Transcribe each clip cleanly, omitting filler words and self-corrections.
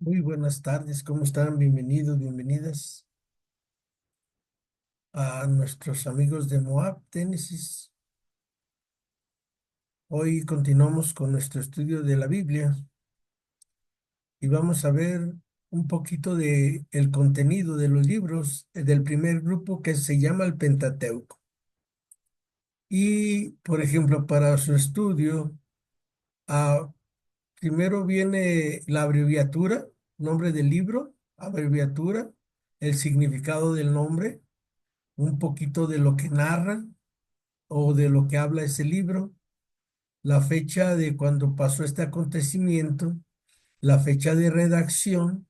Muy buenas tardes, ¿cómo están? Bienvenidos, bienvenidas a nuestros amigos de Moab, Tennessee. Hoy continuamos con nuestro estudio de la Biblia y vamos a ver un poquito de el contenido de los libros del primer grupo que se llama el Pentateuco. Y, por ejemplo, para su estudio, ah, primero viene la abreviatura, nombre del libro, abreviatura, el significado del nombre, un poquito de lo que narra o de lo que habla ese libro, la fecha de cuando pasó este acontecimiento, la fecha de redacción,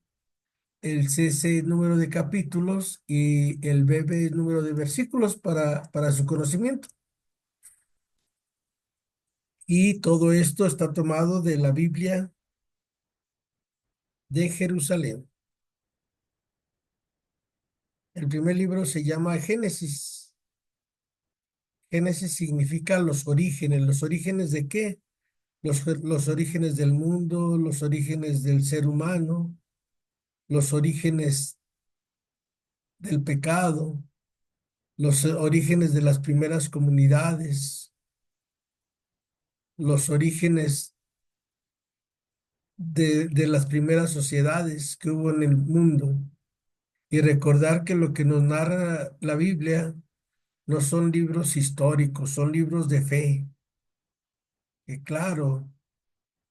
el CC número de capítulos y el BB número de versículos para su conocimiento. Y todo esto está tomado de la Biblia de Jerusalén. El primer libro se llama Génesis. Génesis significa los orígenes. ¿Los orígenes de qué? Los orígenes del mundo, los orígenes del ser humano, los orígenes del pecado, los orígenes de las primeras comunidades, los orígenes de las primeras sociedades que hubo en el mundo. Y recordar que lo que nos narra la Biblia no son libros históricos, son libros de fe. Que claro,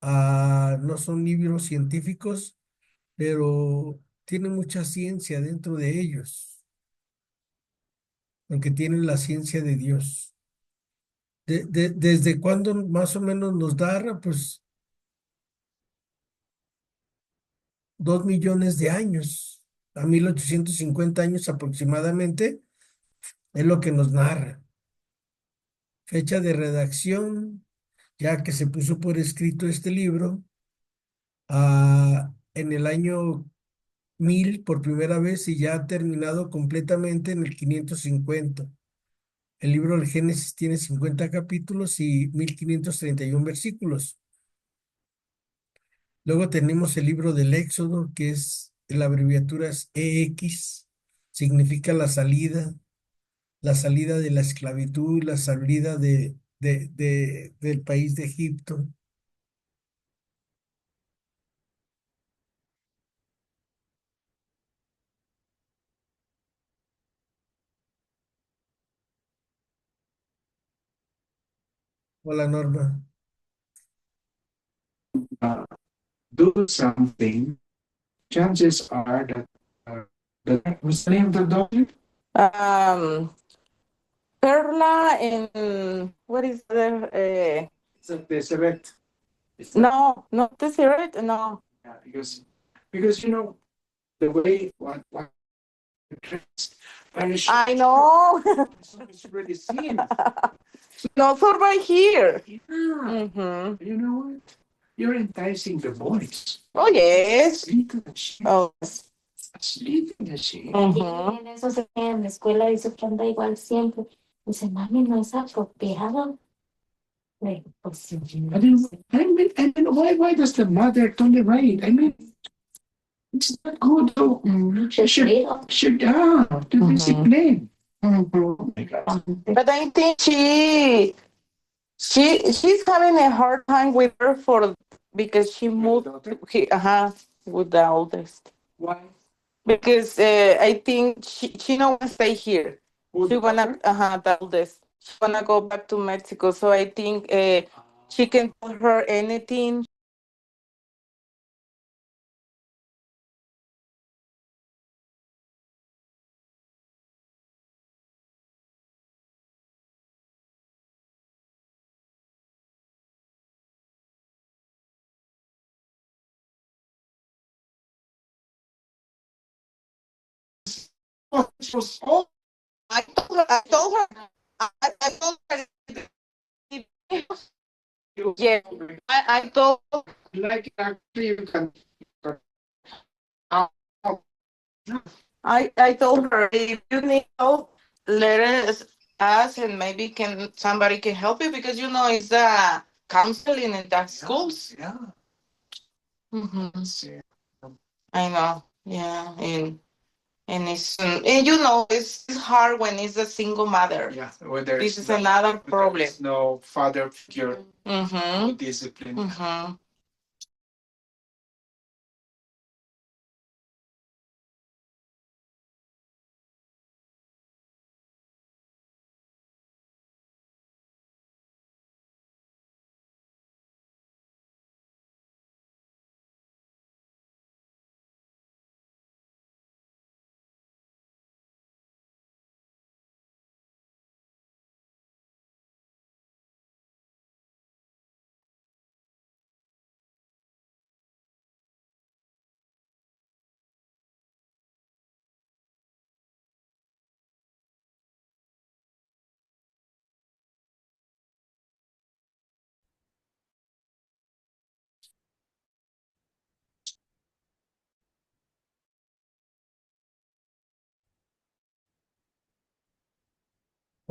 no son libros científicos, pero tienen mucha ciencia dentro de ellos, porque tienen la ciencia de Dios. ¿Desde cuándo más o menos nos da? Pues 2 millones de años, a 1850 años aproximadamente, es lo que nos narra. Fecha de redacción, ya que se puso por escrito este libro, en el año 1000 por primera vez y ya ha terminado completamente en el 550. El libro del Génesis tiene 50 capítulos y 1531 versículos. Luego tenemos el libro del Éxodo, que es, la abreviatura es EX, significa la salida de la esclavitud, la salida del país de Egipto. Hola Norma. uh, do something, chances are that what's the name of the daughter? Um, Perla and what is the It's a Deseret. No, not Deseret, no. Yeah, because you know the way what dressed, I know. It's really seen. No, for right here. Yeah. Mm-hmm. You know what? You're enticing the boys. Oh, yes. Sleep in the sheet. Oh, sleep in the sheet. Ujú. En eso se queda en la escuela, dice que anda igual siempre. Dice, mami, no es apropiado. Le digo, pues sí. I mean, why does the mother tolerate? I mean, it's not good though. Should to discipline. Oh my God. But I think she's having a hard time with her for because she moved with the oldest. Why? Because I think she don't want to stay here. She wanna the oldest. She wanna go back to Mexico. So I think she can tell her anything. She was old. I told her yeah. I told like actually you can uh, I told her if you need help, let us ask and maybe can somebody can help you because you know it's counseling in the schools. Yeah. Mm-hmm. I know. Yeah, and it's and you know it's hard when it's a single mother. Yeah, when this is another problem. There's no father figure to discipline. Mm-hmm.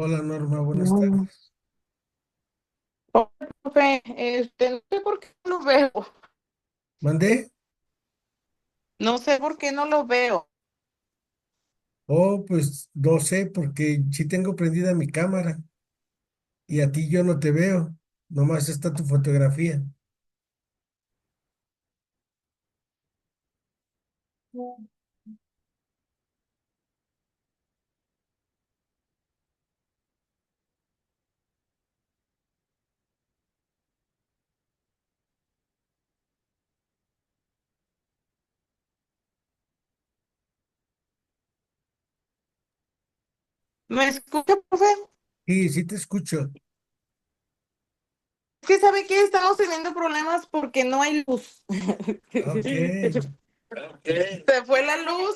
Hola Norma, buenas tardes. Hola, profe, no sé por qué no lo veo. ¿Mandé? No sé por qué no lo veo. Oh, pues no sé, porque sí tengo prendida mi cámara y a ti yo no te veo. Nomás está tu fotografía. ¿Me escucha, profe? Sí, sí te escucho. Es que sabe que estamos teniendo problemas porque no hay luz. Ok. Se fue la luz.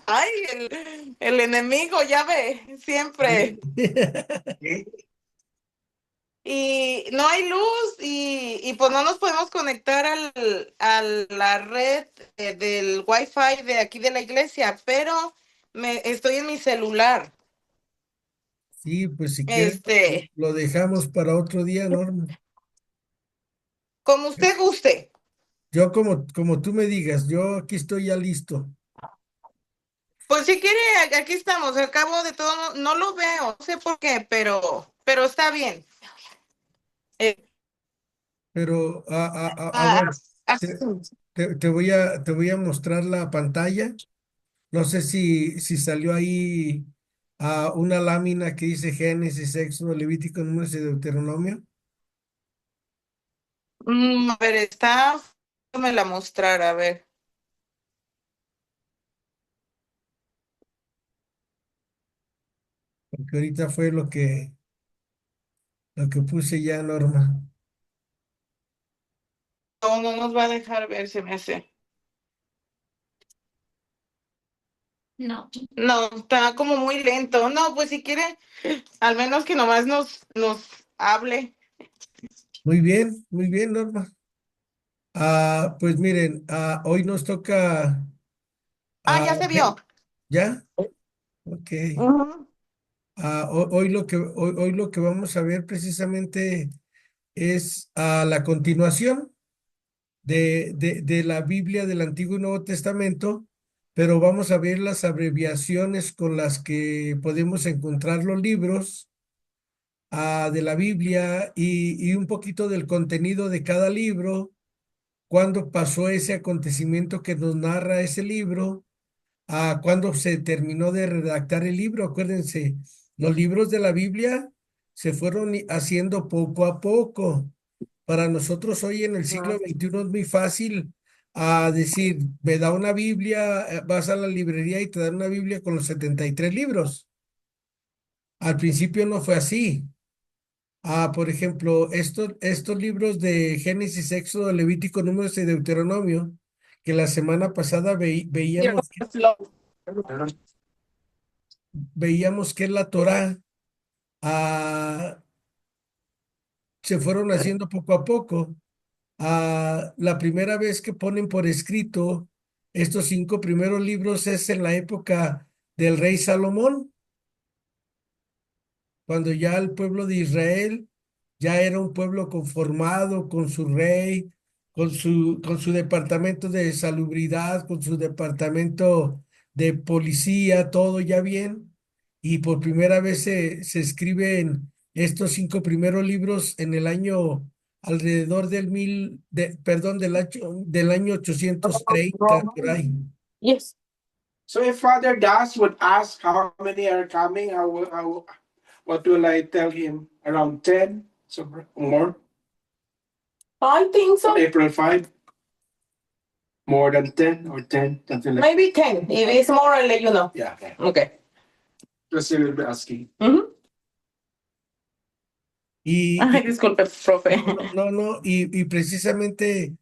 Ay, el enemigo, ya ve, siempre. Y no hay luz y pues no nos podemos conectar a la red del Wi-Fi de aquí de la iglesia, pero estoy en mi celular. Sí, pues si quieres Este, lo dejamos para otro día, Norma. como usted guste. Yo como tú me digas, yo aquí estoy ya listo. Pues si quiere, aquí estamos. Al cabo de todo, no lo veo, no sé por qué, pero está bien. Eh, Pero a ah, ver, te voy a mostrar la pantalla. No sé si salió ahí una lámina que dice Génesis, Éxodo, Levítico, Números y Deuteronomio, a ver, está. Me la mostrar, a ver. porque ahorita fue lo que puse ya, Norma. No, no nos va a dejar ver, se me hace. No, está como muy lento. No, pues si quiere, al menos que nomás nos hable. Muy bien, Norma. Pues miren, hoy nos toca, Ah, ah, ya se vio. ¿ya? Ok. Ujú. Hoy lo que vamos a ver precisamente es la continuación de la Biblia del Antiguo y Nuevo Testamento, pero vamos a ver las abreviaciones con las que podemos encontrar los libros de la Biblia y un poquito del contenido de cada libro, cuándo pasó ese acontecimiento que nos narra ese libro, cuándo se terminó de redactar el libro. Acuérdense, los libros de la Biblia se fueron haciendo poco a poco. Para nosotros hoy en el siglo XXI es muy fácil decir, me da una Biblia, vas a la librería y te dan una Biblia con los 73 libros. Al principio no fue así. Por ejemplo, estos libros de Génesis, Éxodo, Levítico, Números y Deuteronomio, que la semana pasada veíamos que la Torá ah, se fueron haciendo poco a poco. La primera vez que ponen por escrito estos 5 primeros libros es en la época del rey Salomón, cuando ya el pueblo de Israel ya era un pueblo conformado con su rey, con su departamento de salubridad, con su departamento de policía, todo ya bien. Y por primera vez se escriben estos 5 primeros libros en el año alrededor perdón, del año 830, por ahí. Yes. So if Father Das would ask how many are coming, what will I tell him? Around 10? So more? I think so. On April 5? More than 10 or 10? Something like maybe 10. If it's more, I'll let you know. Yeah, okay. Okay. Just he will be asking. Ay, disculpe, profe. No, y precisamente,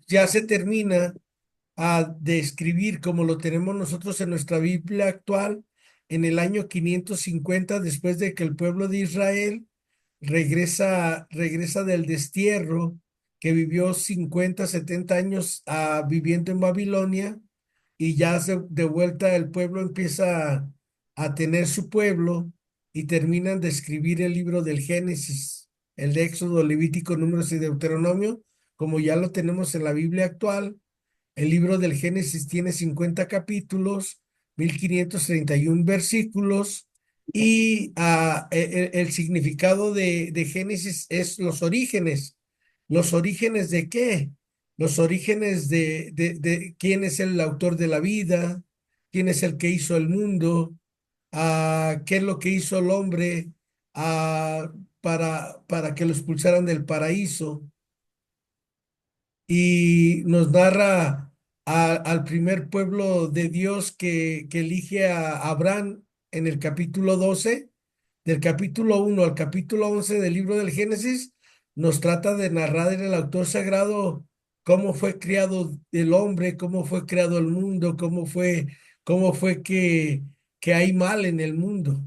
ya se termina de escribir como lo tenemos nosotros en nuestra Biblia actual en el año 550 después de que el pueblo de Israel regresa del destierro que vivió 50, 70 años viviendo en Babilonia y ya de vuelta el pueblo empieza a tener su pueblo y terminan de escribir el libro del Génesis, el de Éxodo, Levítico, Números y Deuteronomio, como ya lo tenemos en la Biblia actual. El libro del Génesis tiene 50 capítulos, 1531 versículos y el significado de Génesis es los orígenes. ¿Los orígenes de qué? Los orígenes de quién es el autor de la vida, quién es el que hizo el mundo, qué es lo que hizo el hombre para que lo expulsaran del paraíso. Y nos narra al primer pueblo de Dios que elige a Abraham en el capítulo 12, del capítulo 1 al capítulo 11 del libro del Génesis, nos trata de narrar en el autor sagrado cómo fue creado el hombre, cómo fue creado el mundo, cómo fue que hay mal en el mundo.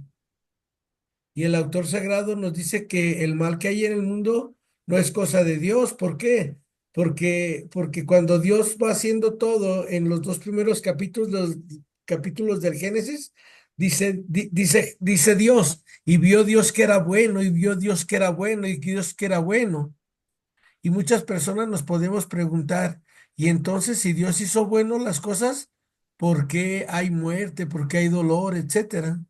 Y el autor sagrado nos dice que el mal que hay en el mundo no es cosa de Dios. ¿Por qué? Porque cuando Dios va haciendo todo en los 2 primeros capítulos, los capítulos del Génesis, dice Dios, y vio Dios que era bueno, y vio Dios que era bueno, y Dios que era bueno. Y muchas personas nos podemos preguntar, y entonces si Dios hizo bueno las cosas, ¿por qué hay muerte? ¿Por qué hay dolor, etcétera?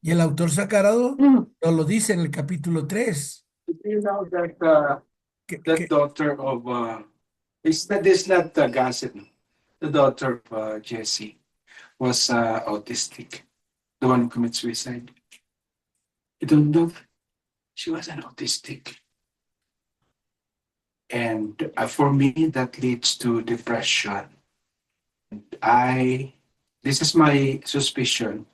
Y el autor sagrado nos lo dice en el capítulo 3. You know that Que daughter of this not gossip. The daughter of Jesse was autistic. The one who committed suicide. You don't know? She was an autistic. And for me, that leads to depression. This is my suspicion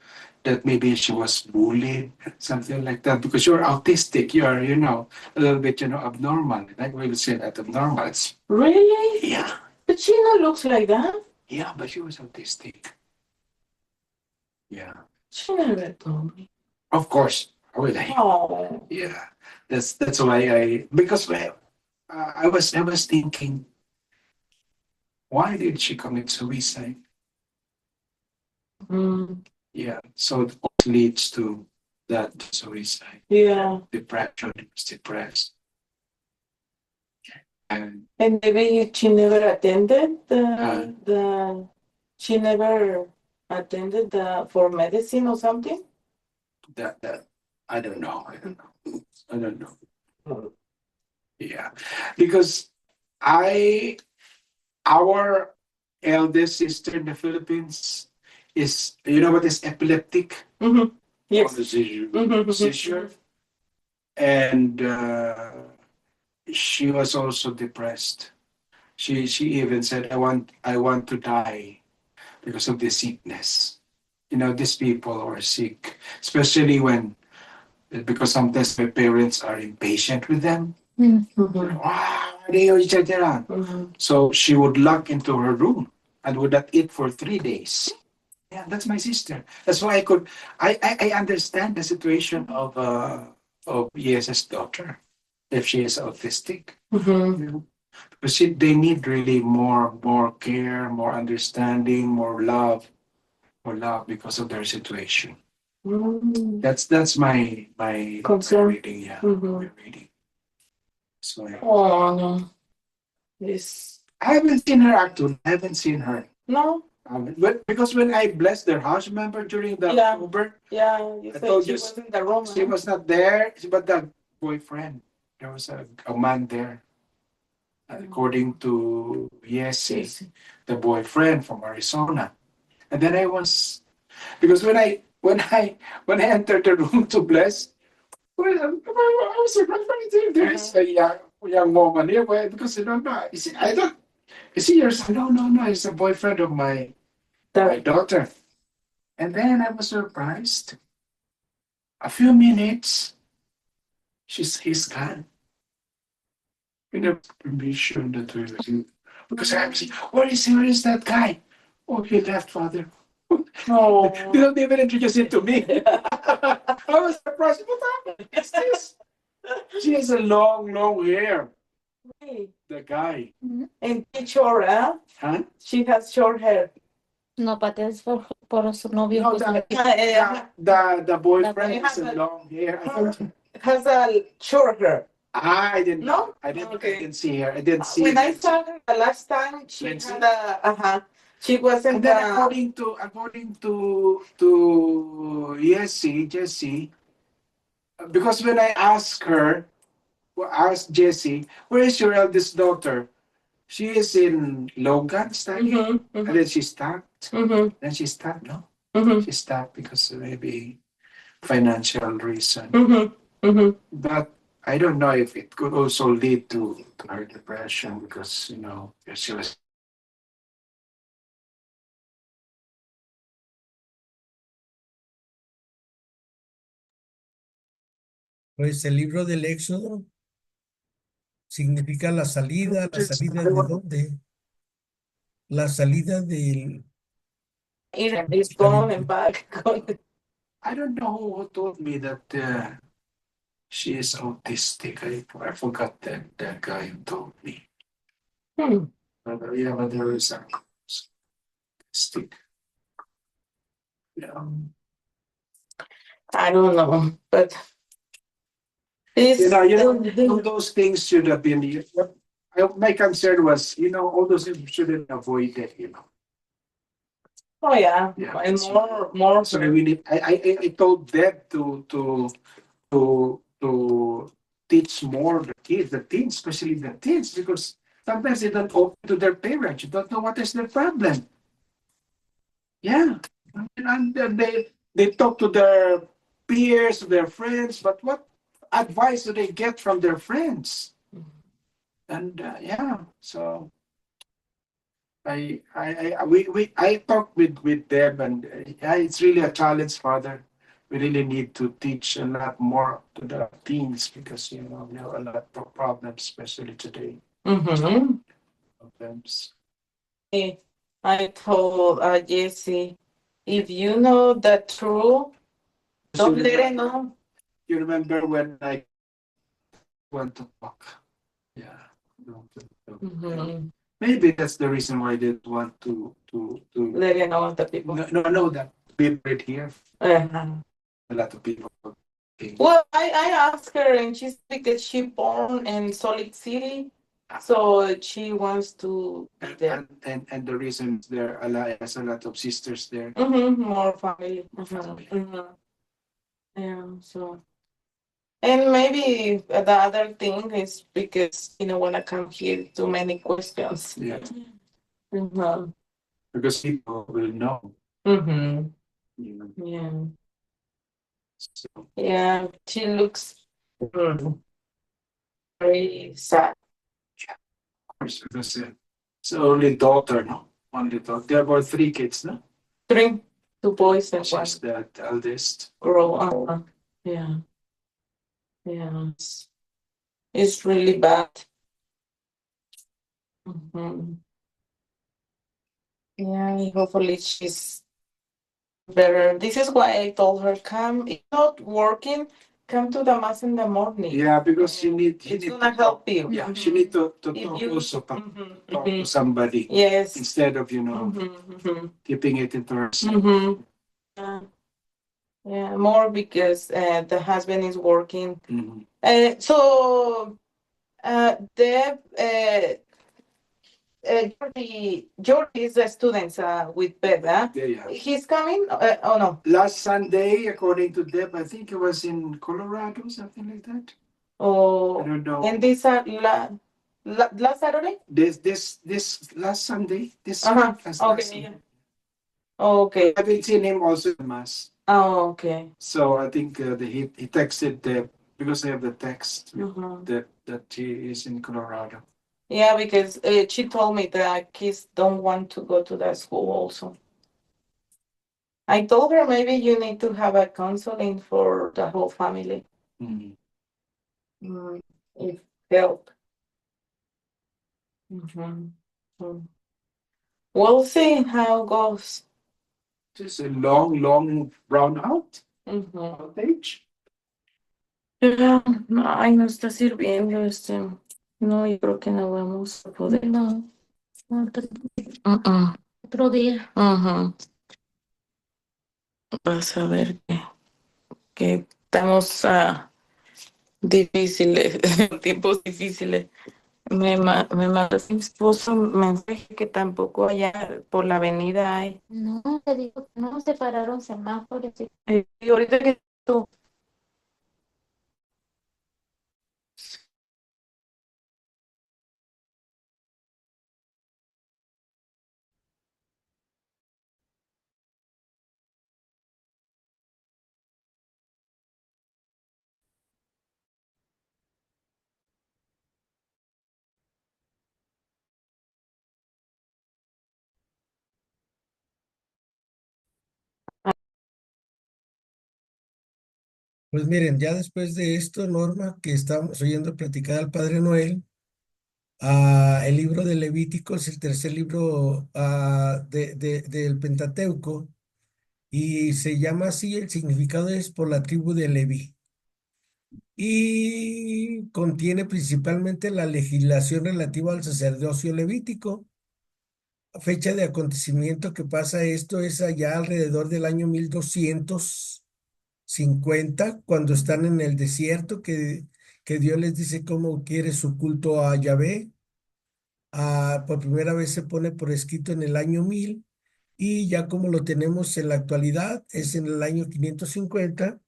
that maybe she was bullied, something like that, because you're autistic, you're, a little bit, abnormal. Like we would say that abnormal. Really? Yeah. But she not looks like that. Yeah, but she was autistic. Yeah. She never told me. Of course. Will I? Oh. Yeah. That's why because I was thinking, why did she commit suicide? Yeah, so it leads to that suicide. Yeah. Depression, was depressed. And maybe she never attended she never attended for medicine or something? That I don't know. Yeah, because our eldest sister in the Philippines is, what is epileptic? Yes. Seizure. And she was also depressed. She even said, I want to die because of the sickness. These people are sick, especially because sometimes my parents are impatient with them. So she would lock into her room and would not eat for 3 days. Yeah, that's my sister. That's why I understand the situation of ES's daughter, if she is autistic. Because they need really more care, more understanding, more love because of their situation. That's my concern. My reading. Yeah, my reading. So, oh no. I haven't seen her actually. I haven't seen her. No. But because when I blessed their house, remember during the October? Yeah, you said she was in the room. She was not there, but the boyfriend. There was a man there. According to Yesi, the boyfriend from Arizona. And then I was because when I entered the room to bless, well, I was surprised there's a young woman here. Well, because I don't know. I don't. Is he your son? No, no, no. He's a boyfriend of my daughter. And then I was surprised. A few minutes, he's gone. We never permission that we were because I was where is he? Where is that guy? Oh, he left, Father. Oh. They don't even introduce him to me. I was surprised. What is this? She has a long, long hair. The guy. And short, huh? Huh? She has short hair. No, but that's por su novio. No, the boyfriend has a long hair. Has a short hair. I didn't. No, I didn't. Okay. I didn't see her. I didn't see. When I saw her the last time, she had a. She wasn't. And then according to Jesse, because when I asked her, asked Jesse, where is your eldest daughter? She is in Logan studying, and then she stopped. Then she stopped. No, she stopped because maybe financial reason. But I don't know if it could also lead to her depression because she was. Pues el libro del Éxodo significa la salida de dónde? La salida del... He's gone and back. I don't know who told me that she is autistic. I forgot that guy who told me. But there is a autistic. Yeah. I don't know, but all those things should have been. My concern was, all those things shouldn't avoid it. Oh yeah, and more. So we need. I told Deb to teach more the teens, especially the teens, because sometimes they don't open to their parents. You don't know what is their problem. Yeah, and they talk to their peers, to their friends, but what advice do they get from their friends? And so I talked with them, and it's really a challenge, Father. We really need to teach a lot more to the teens because we have a lot of problems, especially today. Problems. I told Jesse, if you know the truth, don't let it know. You remember when I went to talk? Yeah. Maybe that's the reason why they didn't want to let it know the people. No, that people right here. A lot of people. Well, I asked her, and she said because she born in Salt City, so she wants to be there. And the reason is there has a lot of sisters there. More family. Yeah, so. And maybe the other thing is because when I come here, too many questions. Yeah. Because people will know. Yeah. So. Yeah, she looks very sad. Yeah, of course, because it's only daughter, no? Only daughter. There were 3 kids, no? 3, 2 boys and 1. She's the eldest. Grow up. Yeah. Yeah, it's really bad. Yeah, hopefully she's better. This is why I told her, come, if not working, come to the mass in the morning. Yeah, because it's gonna help you. Yeah, she need to talk also, talk to somebody. Yes. Instead of, keeping it into herself. Yeah, more because the husband is working. So Deb, Georgie is a student with Beb, huh? Yeah. He's coming? Oh, no. Last Sunday, according to Deb, I think it was in Colorado, something like that. I Oh, don't know. and this last Saturday? This last Sunday, this Uh-huh. last Okay. Sunday. Yeah. Okay. I haven't seen him also in mass. Oh, okay. So I think he texted Deb because I have the text Mhm. that he is in Colorado. Yeah, because she told me that kids don't want to go to that school also. I told her maybe you need to have a counseling for the whole family. Mm. If help. Mhm. Mm. We'll see how it goes. Just a long brown Mhm. outage. Ya, ay, no está sirviendo No, yo creo que no vamos a poder. No, otro, Mm-mm. otro día. Ujú. Vas a ver que estamos difíciles, tiempos difíciles. Me mandó mi esposo un mensaje que tampoco allá por la avenida hay. No, te digo que no se pararon semáforos. Y ahorita que tú. Pues miren, ya después de esto, Norma, que estamos oyendo platicar al Padre Noel, el libro de Levítico es el tercer libro del Pentateuco y se llama así, el significado es por la tribu de Leví. Y contiene principalmente la legislación relativa al sacerdocio levítico. Fecha de acontecimiento que pasa esto es allá alrededor del año 1250 cuando están en el desierto, que Dios les dice cómo quiere su culto a Yahvé. Por primera vez se pone por escrito en el año 1000 y ya como lo tenemos en la actualidad es en el año 550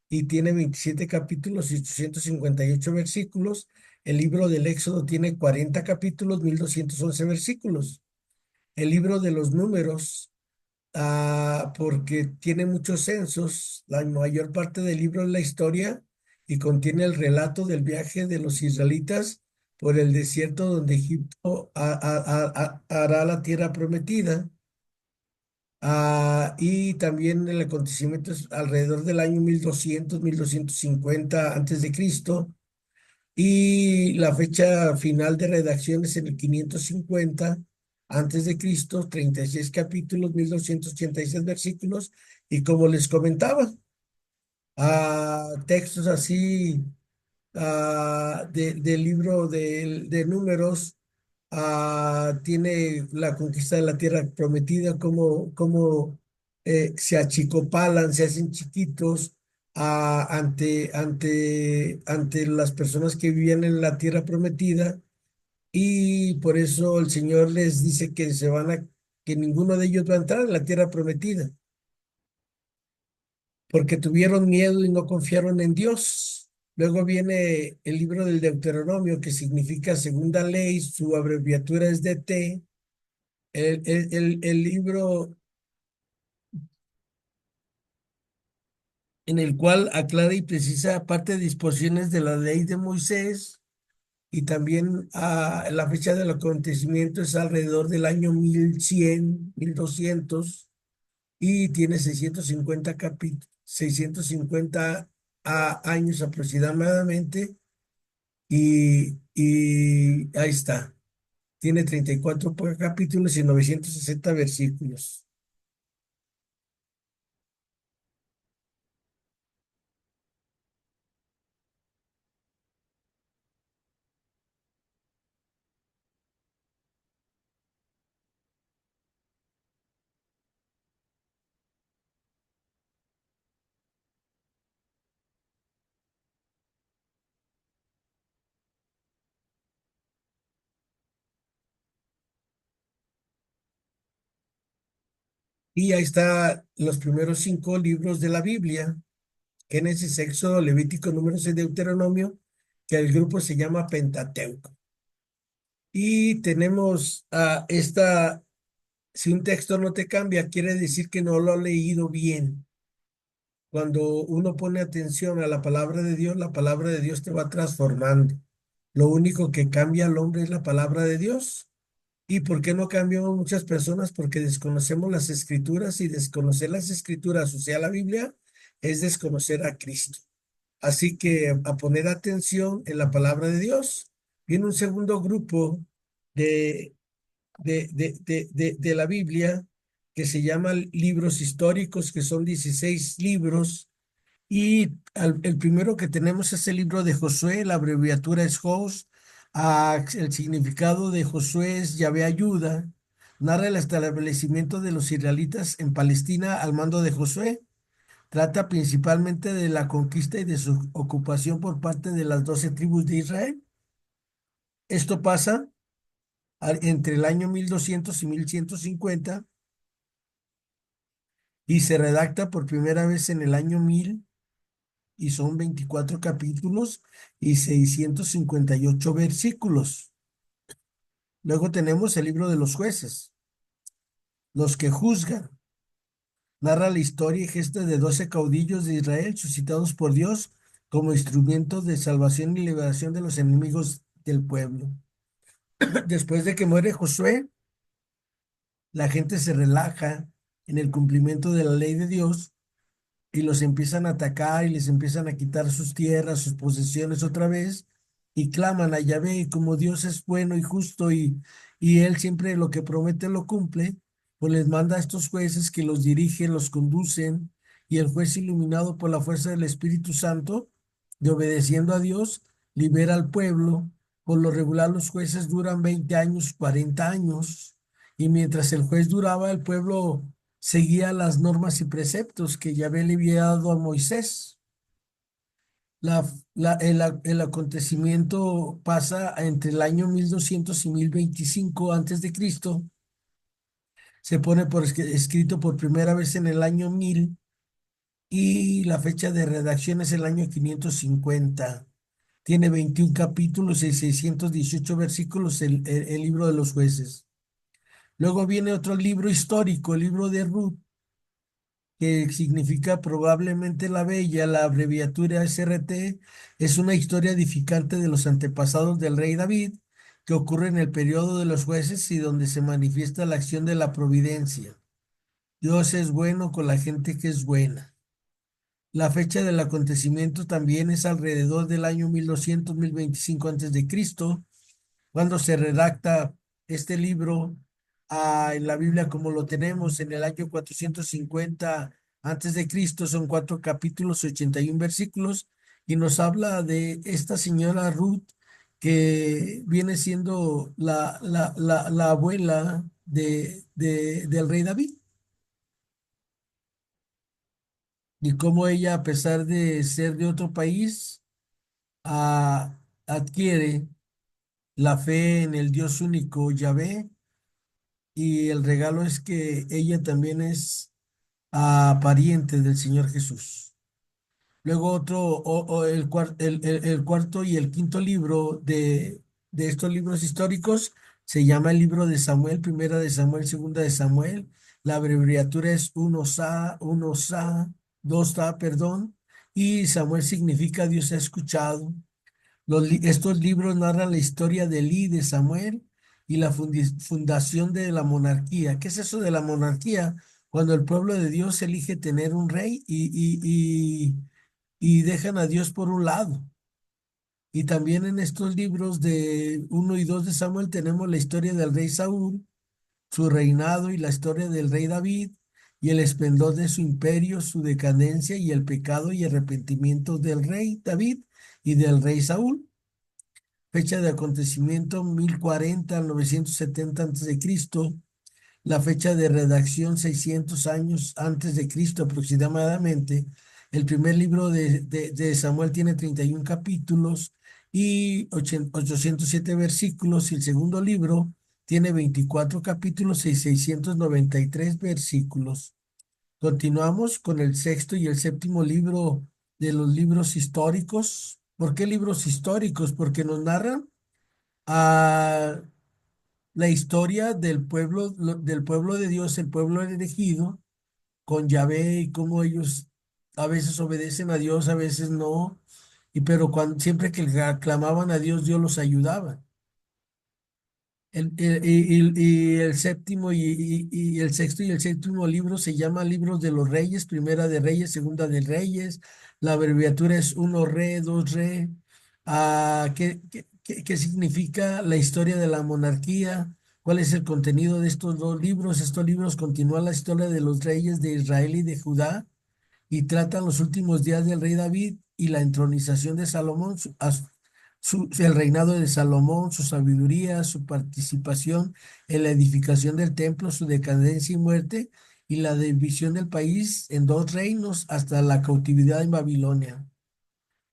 y tiene 27 capítulos y 858 versículos. El libro del Éxodo tiene 40 capítulos, 1211 versículos. El libro de los números, porque tiene muchos censos, la mayor parte del libro es la historia y contiene el relato del viaje de los israelitas por el desierto donde Egipto hará la tierra prometida. Y también el acontecimiento es alrededor del año 1200, 1250 a.C. Y la fecha final de redacción es en el 550 a.C., 36 capítulos, 1286 versículos. Y como les comentaba, textos así del libro de números, tiene la conquista de la tierra prometida, como se achicopalan, se hacen chiquitos ante las personas que vivían en la tierra prometida. Y por eso el Señor les dice que ninguno de ellos va a entrar en la tierra prometida, porque tuvieron miedo y no confiaron en Dios. Luego viene el libro del Deuteronomio, que significa segunda ley, su abreviatura es DT. El libro en el cual aclara y precisa parte de disposiciones de la ley de Moisés, y también la fecha del acontecimiento es alrededor del año 1100, 1200, y tiene 650 capítulos, 650 años aproximadamente, y ahí está. Tiene 34 capítulos y 960 versículos. Y ahí está los primeros 5 libros de la Biblia: Génesis, Éxodo, Levítico, Números y Deuteronomio, que el grupo se llama Pentateuco. Y tenemos si un texto no te cambia, quiere decir que no lo ha leído bien. Cuando uno pone atención a la palabra de Dios te va transformando. Lo único que cambia al hombre es la palabra de Dios. ¿Y por qué no cambiamos muchas personas? Porque desconocemos las escrituras, y desconocer las escrituras, o sea, la Biblia, es desconocer a Cristo. Así que a poner atención en la palabra de Dios. Viene un segundo grupo de, de la Biblia que se llama libros históricos, que son 16 libros. Y el primero que tenemos es el libro de Josué, la abreviatura es JOS. El significado de Josué es Yahvé ayuda. Narra el establecimiento de los israelitas en Palestina al mando de Josué. Trata principalmente de la conquista y de su ocupación por parte de las 12 tribus de Israel. Esto pasa entre el año 1200 y 1150, y se redacta por primera vez en el año 1000, y son 24 capítulos y 658 versículos. Luego tenemos el libro de los jueces, los que juzgan. Narra la historia y gesta de 12 caudillos de Israel suscitados por Dios como instrumentos de salvación y liberación de los enemigos del pueblo. Después de que muere Josué, la gente se relaja en el cumplimiento de la ley de Dios, y los empiezan a atacar y les empiezan a quitar sus tierras, sus posesiones otra vez, y claman a Yahvé. Y como Dios es bueno y justo, y Él siempre lo que promete lo cumple, pues les manda a estos jueces que los dirigen, los conducen, y el juez, iluminado por la fuerza del Espíritu Santo, de obedeciendo a Dios, libera al pueblo. Por lo regular los jueces duran 20 años, 40 años, y mientras el juez duraba, el pueblo seguía las normas y preceptos que Yahvé le había dado a Moisés. El acontecimiento pasa entre el año 1200 y 1025 antes de Cristo. Se pone escrito por primera vez en el año 1000, y la fecha de redacción es el año 550. Tiene 21 capítulos y 618 versículos el libro de los jueces. Luego viene otro libro histórico, el libro de Ruth, que significa probablemente la bella. La abreviatura SRT es una historia edificante de los antepasados del rey David, que ocurre en el periodo de los jueces y donde se manifiesta la acción de la providencia. Dios es bueno con la gente que es buena. La fecha del acontecimiento también es alrededor del año 1200-1025 antes de Cristo, cuando se redacta este libro en la Biblia como lo tenemos en el año 450 antes de Cristo. Son 4 capítulos, 81 versículos, y nos habla de esta señora Ruth, que viene siendo la abuela del rey David, y cómo ella, a pesar de ser de otro país, adquiere la fe en el Dios único Yahvé. Y el regalo es que ella también es pariente del Señor Jesús. Luego el cuarto y el quinto libro de estos libros históricos se llama el libro de Samuel, primera de Samuel, segunda de Samuel. La abreviatura es 1SA, 1SA, 2SA, perdón. Y Samuel significa Dios ha escuchado. Estos libros narran la historia de Elí, de Samuel, y la fundación de la monarquía. ¿Qué es eso de la monarquía? Cuando el pueblo de Dios elige tener un rey y dejan a Dios por un lado. Y también en estos libros de 1 y 2 de Samuel tenemos la historia del rey Saúl, su reinado, y la historia del rey David, y el esplendor de su imperio, su decadencia, y el pecado y arrepentimiento del rey David y del rey Saúl. Fecha de acontecimiento 1040 al 970 a.C. La fecha de redacción 600 años antes de Cristo aproximadamente. El primer libro de Samuel tiene 31 capítulos y 807 versículos, y el segundo libro tiene 24 capítulos y 693 versículos. Continuamos con el sexto y el séptimo libro de los libros históricos. ¿Por qué libros históricos? Porque nos narran a la historia del pueblo de Dios, el pueblo elegido, con Yahvé y cómo ellos a veces obedecen a Dios, a veces no. Pero siempre que clamaban a Dios, Dios los ayudaba. Y el séptimo y el sexto y el séptimo libro se llama Libros de los Reyes, Primera de Reyes, Segunda de Reyes. La abreviatura es uno re, dos re. ¿Qué significa la historia de la monarquía? ¿Cuál es el contenido de estos dos libros? Estos libros continúan la historia de los reyes de Israel y de Judá y tratan los últimos días del rey David y la entronización de Salomón, el reinado de Salomón, su sabiduría, su participación en la edificación del templo, su decadencia y muerte, y la división del país en dos reinos hasta la cautividad en Babilonia.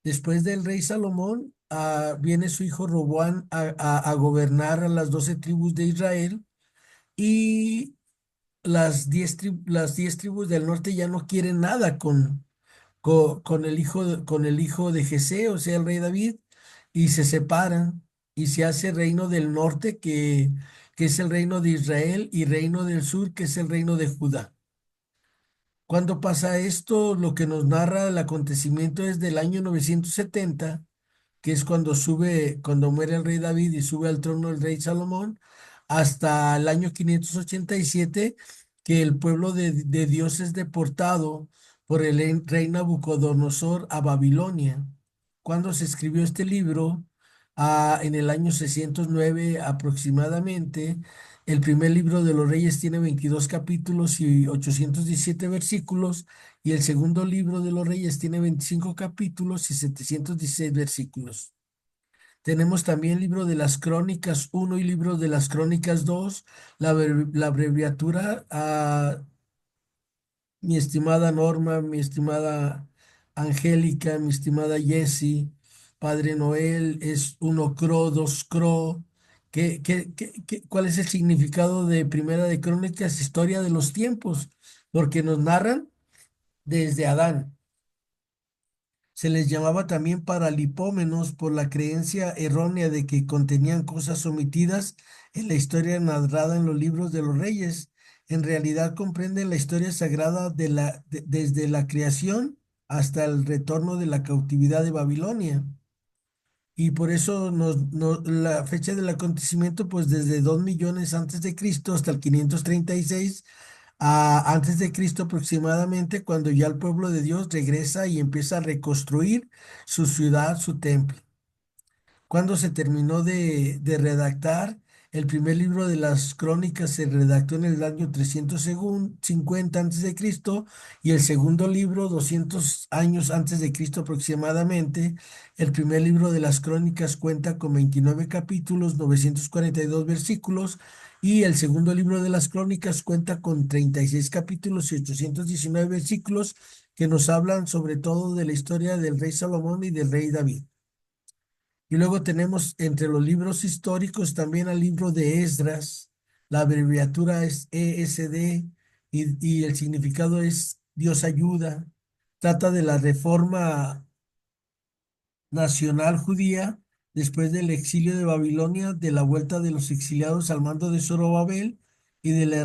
Después del rey Salomón, viene su hijo Roboán a gobernar a las 12 tribus de Israel, y las 10 tribus del norte ya no quieren nada con el hijo de Jesé, o sea, el rey David, y se separan y se hace reino del norte, que es el reino de Israel, y reino del sur, que es el reino de Judá. Cuando pasa esto, lo que nos narra el acontecimiento es del año 970, que es cuando muere el rey David y sube al trono el rey Salomón, hasta el año 587, que el pueblo de Dios es deportado por el rey Nabucodonosor a Babilonia. Cuando se escribió este libro, en el año 609 aproximadamente, el primer libro de los Reyes tiene 22 capítulos y 817 versículos, y el segundo libro de los Reyes tiene 25 capítulos y 716 versículos. Tenemos también libro de las Crónicas 1 y libro de las Crónicas 2. La abreviatura, mi estimada Norma, mi estimada Angélica, mi estimada Jessie, Padre Noel, es uno cro, dos cro. ¿Cuál es el significado de Primera de Crónicas? Historia de los tiempos, porque nos narran desde Adán. Se les llamaba también paralipómenos por la creencia errónea de que contenían cosas omitidas en la historia narrada en los libros de los reyes. En realidad comprenden la historia sagrada desde la creación hasta el retorno de la cautividad de Babilonia. Y por eso la fecha del acontecimiento, pues desde 2 millones antes de Cristo hasta el 536 antes de Cristo aproximadamente, cuando ya el pueblo de Dios regresa y empieza a reconstruir su ciudad, su templo. Cuando se terminó de redactar, el primer libro de las crónicas se redactó en el año 350 antes de Cristo, y el segundo libro 200 años antes de Cristo aproximadamente. El primer libro de las crónicas cuenta con 29 capítulos, 942 versículos, y el segundo libro de las crónicas cuenta con 36 capítulos y 819 versículos, que nos hablan sobre todo de la historia del rey Salomón y del rey David. Y luego tenemos entre los libros históricos también al libro de Esdras. La abreviatura es ESD, y el significado es Dios ayuda. Trata de la reforma nacional judía después del exilio de Babilonia, de la vuelta de los exiliados al mando de Zorobabel y de la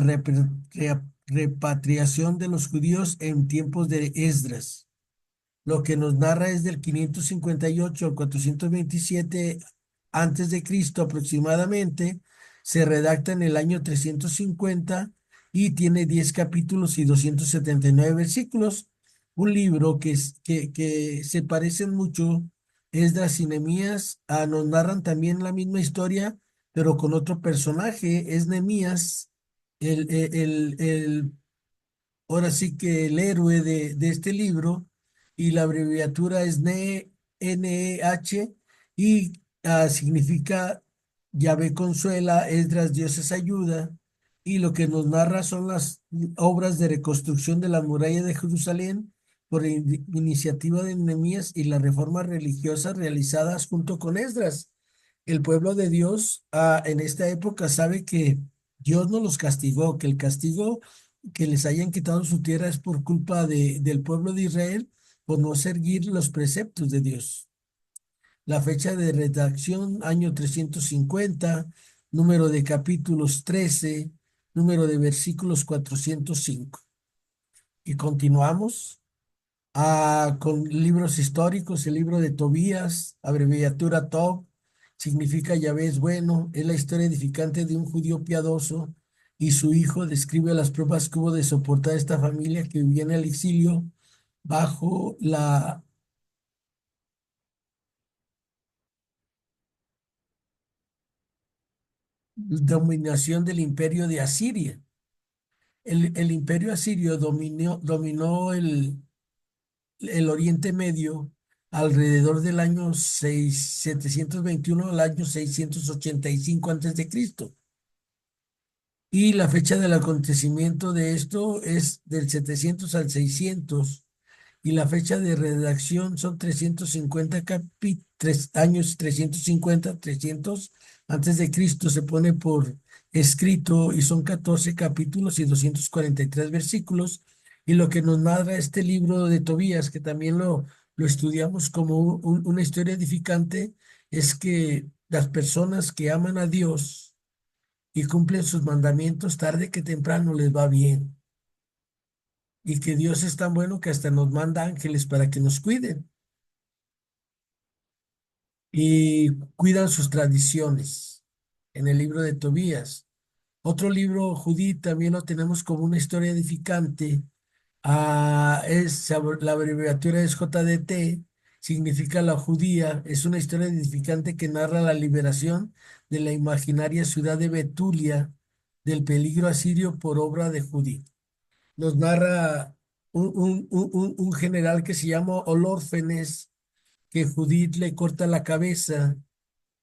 repatriación de los judíos en tiempos de Esdras. Lo que nos narra es del 558 al 427 antes de Cristo aproximadamente. Se redacta en el año 350 y tiene 10 capítulos y 279 versículos. Un libro que se parecen mucho. Esdras y Nehemías nos narran también la misma historia, pero con otro personaje. Es Nehemías, el ahora sí que el héroe de este libro, y la abreviatura es NEH, y significa Yahvé consuela, Esdras Dios es ayuda, y lo que nos narra son las obras de reconstrucción de la muralla de Jerusalén por iniciativa de Nehemías y las reformas religiosas realizadas junto con Esdras. El pueblo de Dios en esta época sabe que Dios no los castigó, que el castigo que les hayan quitado su tierra es por culpa del pueblo de Israel por no seguir los preceptos de Dios. La fecha de redacción, año 350, número de capítulos 13, número de versículos 405. Y continuamos con libros históricos, el libro de Tobías, abreviatura Tob, significa Yahvé es bueno, es la historia edificante de un judío piadoso y su hijo describe las pruebas que hubo de soportar esta familia que vivía en el exilio bajo la dominación del imperio de Asiria. El imperio asirio dominó el Oriente Medio alrededor del año 721 al año 685 antes de Cristo. Y la fecha del acontecimiento de esto es del 700 al 600 y la fecha de redacción son 350 años 350, 300 antes de Cristo se pone por escrito y son 14 capítulos y 243 versículos. Y lo que nos narra este libro de Tobías, que también lo estudiamos como una historia edificante, es que las personas que aman a Dios y cumplen sus mandamientos tarde que temprano les va bien. Y que Dios es tan bueno que hasta nos manda ángeles para que nos cuiden y cuidan sus tradiciones. En el libro de Tobías. Otro libro, Judith, también lo tenemos como una historia edificante. La abreviatura es JDT, significa la judía. Es una historia edificante que narra la liberación de la imaginaria ciudad de Betulia del peligro asirio por obra de Judith. Nos narra un general que se llama Olórfenes, que Judith le corta la cabeza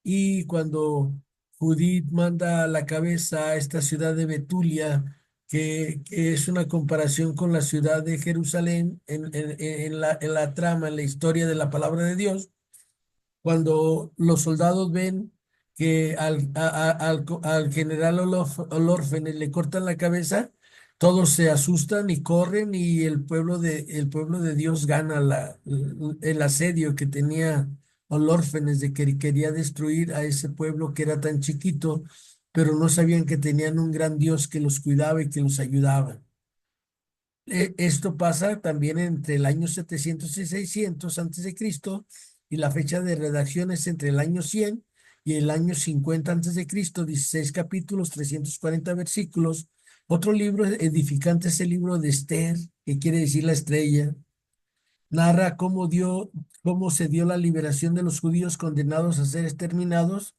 y cuando Judith manda la cabeza a esta ciudad de Betulia, que es una comparación con la ciudad de Jerusalén en la trama, en la historia de la palabra de Dios, cuando los soldados ven que al general Olórfenes le cortan la cabeza, todos se asustan y corren y el pueblo de Dios gana el asedio que tenía Olórfenes de que quería destruir a ese pueblo que era tan chiquito, pero no sabían que tenían un gran Dios que los cuidaba y que los ayudaba. Esto pasa también entre el año 700 y 600 antes de Cristo y la fecha de redacción es entre el año 100 y el año 50 antes de Cristo, 16 capítulos, 340 versículos. Otro libro edificante es el libro de Esther, que quiere decir la estrella. Narra cómo se dio la liberación de los judíos condenados a ser exterminados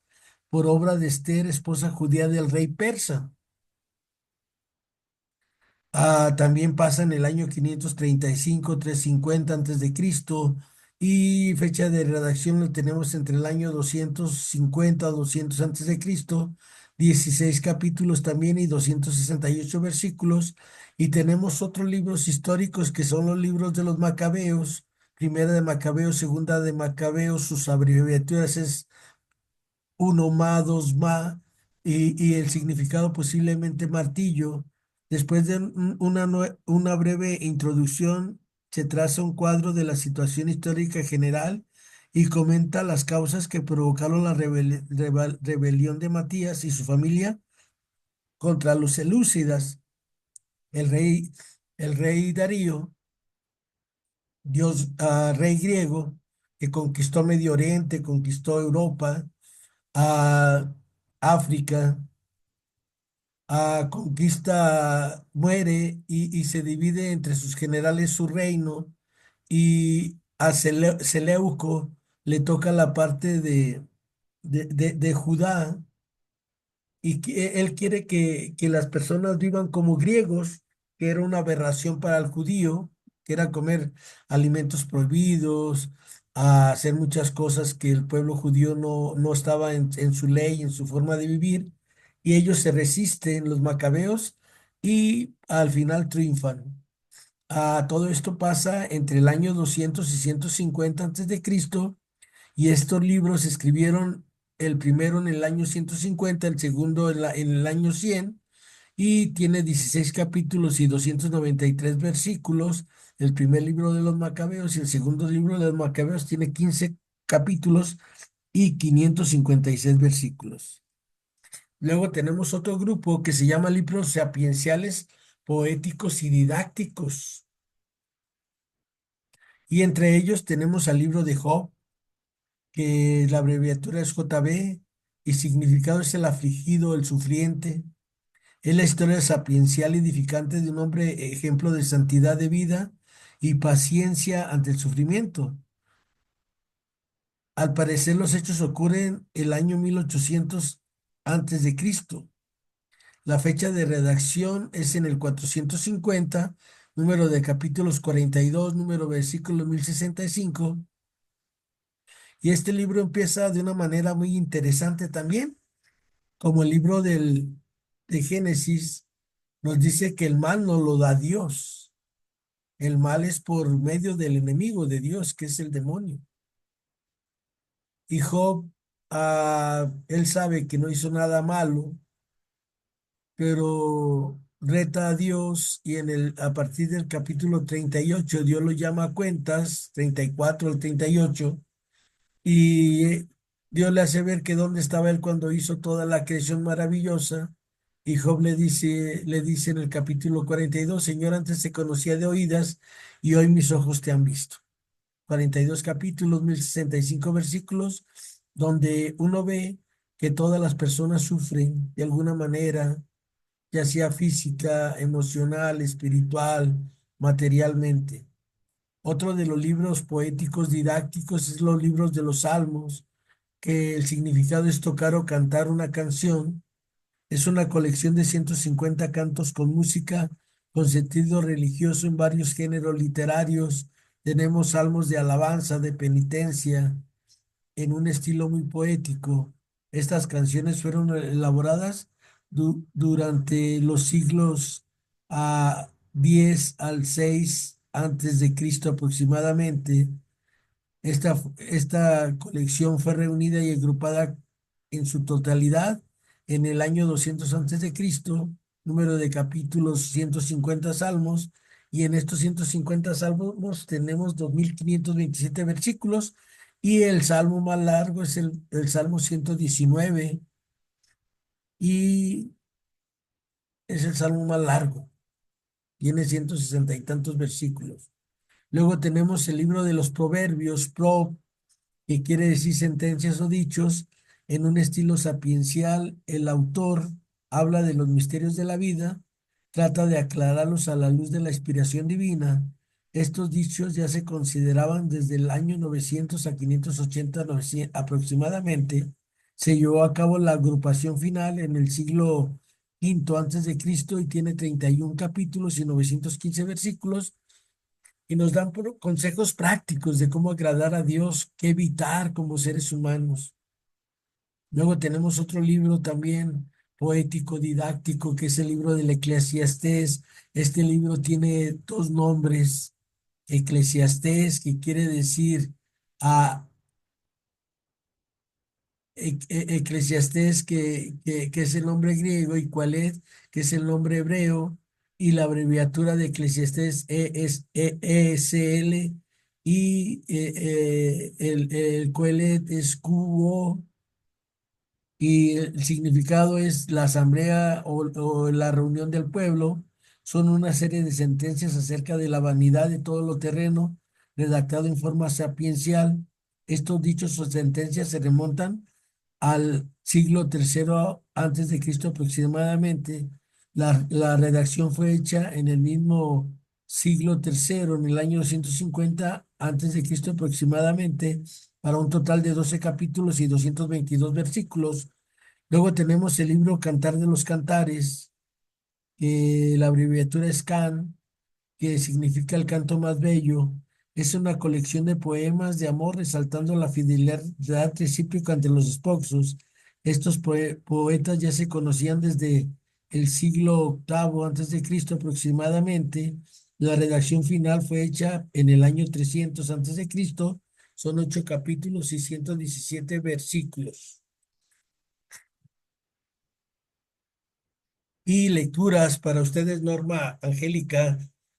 por obra de Esther, esposa judía del rey persa. También pasa en el año 535, 350 antes de Cristo y fecha de redacción lo tenemos entre el año 250 o 200 antes de Cristo, 16 capítulos también y 268 versículos. Y tenemos otros libros históricos que son los libros de los Macabeos, primera de Macabeos, segunda de Macabeos, sus abreviaturas es uno ma, dos ma, y el significado posiblemente martillo. Después de una breve introducción, se traza un cuadro de la situación histórica general y comenta las causas que provocaron la rebelión de Matías y su familia contra los selúcidas. El rey, el rey Darío, rey griego, que conquistó Medio Oriente, conquistó Europa, a África, conquista, muere y se divide entre sus generales su reino y a Seleuco le toca la parte de Judá y que él quiere que las personas vivan como griegos, que era una aberración para el judío, que era comer alimentos prohibidos, a hacer muchas cosas que el pueblo judío no estaba en su ley, en su forma de vivir, y ellos se resisten, los macabeos, y al final triunfan. Todo esto pasa entre el año 200 y 150 antes de Cristo, y estos libros se escribieron el primero en el año 150, el segundo en el año 100, y tiene 16 capítulos y 293 versículos. El primer libro de los Macabeos y el segundo libro de los Macabeos tiene 15 capítulos y 556 versículos. Luego tenemos otro grupo que se llama libros sapienciales, poéticos y didácticos. Y entre ellos tenemos al libro de Job, que la abreviatura es JB y significado es el afligido, el sufriente. Es la historia sapiencial y edificante de un hombre ejemplo de santidad de vida y paciencia ante el sufrimiento. Al parecer los hechos ocurren el año 1800 antes de Cristo. La fecha de redacción es en el 450, número de capítulos 42, número de versículos 1065. Y este libro empieza de una manera muy interesante también, como el libro de Génesis nos dice que el mal no lo da Dios. El mal es por medio del enemigo de Dios, que es el demonio. Y Job, él sabe que no hizo nada malo, pero reta a Dios y a partir del capítulo 38 Dios lo llama a cuentas, 34 al 38, y Dios le hace ver que dónde estaba él cuando hizo toda la creación maravillosa. Y Job le dice en el capítulo 42, Señor, antes te conocía de oídas y hoy mis ojos te han visto. 42 capítulos, 1065 versículos, donde uno ve que todas las personas sufren de alguna manera, ya sea física, emocional, espiritual, materialmente. Otro de los libros poéticos didácticos es los libros de los Salmos, que el significado es tocar o cantar una canción. Es una colección de 150 cantos con música, con sentido religioso en varios géneros literarios. Tenemos salmos de alabanza, de penitencia, en un estilo muy poético. Estas canciones fueron elaboradas durante los siglos 10 al 6 antes de Cristo aproximadamente. Esta colección fue reunida y agrupada en su totalidad en el año 200 antes de Cristo, número de capítulos 150 salmos, y en estos 150 salmos tenemos 2527 versículos, y el salmo más largo es el Salmo 119, y es el salmo más largo, tiene 160 y tantos versículos. Luego tenemos el libro de los Proverbios, que quiere decir sentencias o dichos, en un estilo sapiencial. El autor habla de los misterios de la vida, trata de aclararlos a la luz de la inspiración divina. Estos dichos ya se consideraban desde el año 900 a 580 aproximadamente. Se llevó a cabo la agrupación final en el siglo V antes de Cristo y tiene 31 capítulos y 915 versículos y nos dan consejos prácticos de cómo agradar a Dios, qué evitar como seres humanos. Luego tenemos otro libro también poético, didáctico, que es el libro del Eclesiastés. Este libro tiene dos nombres, Eclesiastés, que quiere decir a Eclesiastés, que es el nombre griego, y Coelet, que es el nombre hebreo, y la abreviatura de Eclesiastés es ESL, y el Coelet es QO, y el significado es la asamblea o la reunión del pueblo. Son una serie de sentencias acerca de la vanidad de todo lo terreno, redactado en forma sapiencial. Estos dichos o sentencias se remontan al siglo III antes de Cristo aproximadamente. La redacción fue hecha en el mismo siglo III, en el año 250 antes de Cristo aproximadamente, para un total de 12 capítulos y 222 versículos. Luego tenemos el libro Cantar de los Cantares, que la abreviatura es CAN, que significa el canto más bello. Es una colección de poemas de amor resaltando la fidelidad recíproca ante los esposos. Estos poetas ya se conocían desde el siglo octavo antes de Cristo aproximadamente. La redacción final fue hecha en el año 300 antes de Cristo. Son 8 capítulos y 117 versículos. Y lecturas para ustedes, Norma, Angélica,